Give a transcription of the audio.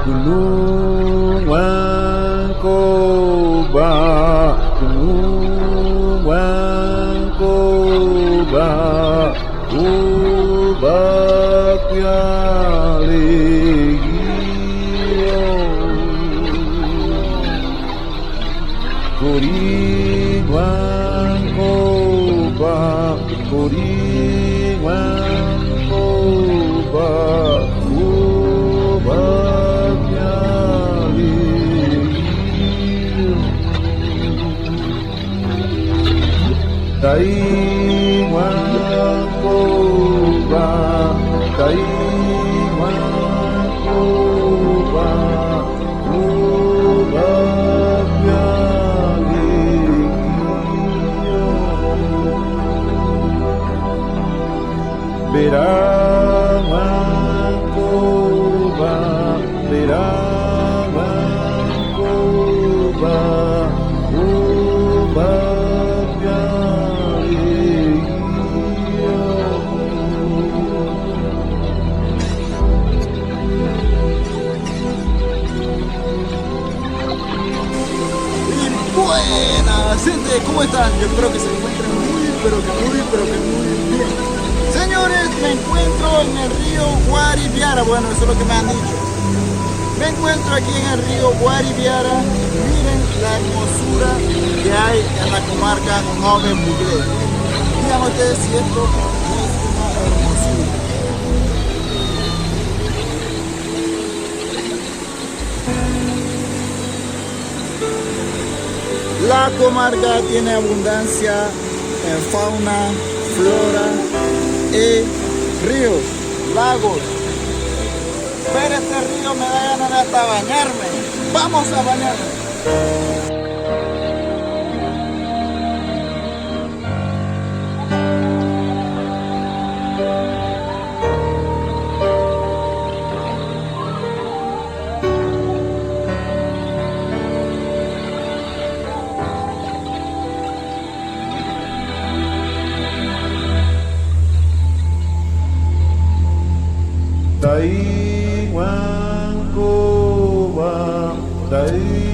Gunung Wangkoba, Gunung Wangkoba, Ubakya Legio, Kuring Wangkoba, Kuring Wangkoba, Ubakya Legio, Tai Wangkoba, Tai Wangkoba, Ubakya Legio, Berang Wangkoba, Berang Wangkoba, Ubakya Legio. Buenas, gente, ¿cómo están? Yo espero que se encuentren muy, pero que muy bien. Señores, me encuentro en el río Guariviara. Bueno, eso es lo que me han dicho. Me encuentro aquí en el río Guariviara. Miren la hermosura que hay en la comarca Nove Buglé. Díganme ustedes si esto es una hermosura. La comarca tiene abundancia en fauna, flora y ríos, lagos. Pero este río me da ganas de hasta bañarme. ¡Vamos a bañarnos! Tai Wangkoba, Tai